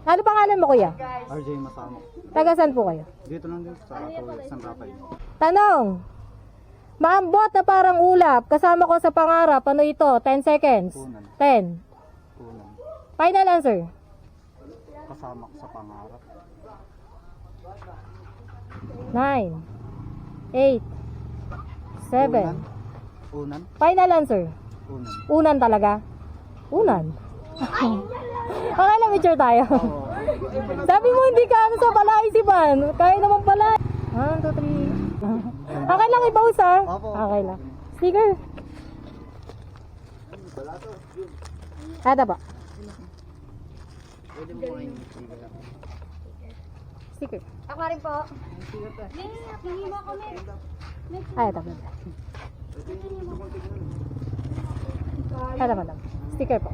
Ano pangalan mo, kuya? RJ Masamo. Taga saan po kayo? Dito lang din sa Tuwid, San Rafael. Tanong. Maambot na parang ulap. Kasama ko sa pangarap. Ano ito? 10 seconds. Punan. 10. Punan. Final answer. Kasama ko sa pangarap. 9. 8. 7. Unan. Final answer. Unan. Unan talaga? Unan. Okay lang, picture tayo. Sabi mo hindi ka ano sa palaisipan. Kaya naman pala. 1, 2, 3. Okay lang, i-pause ha? Opo. Okay lang. Sticker. Ada pa. Pwede mo kayo Sticker. Ako rin po. Hindi mo ako Ay, ito. Ada pa lang. Sticker po.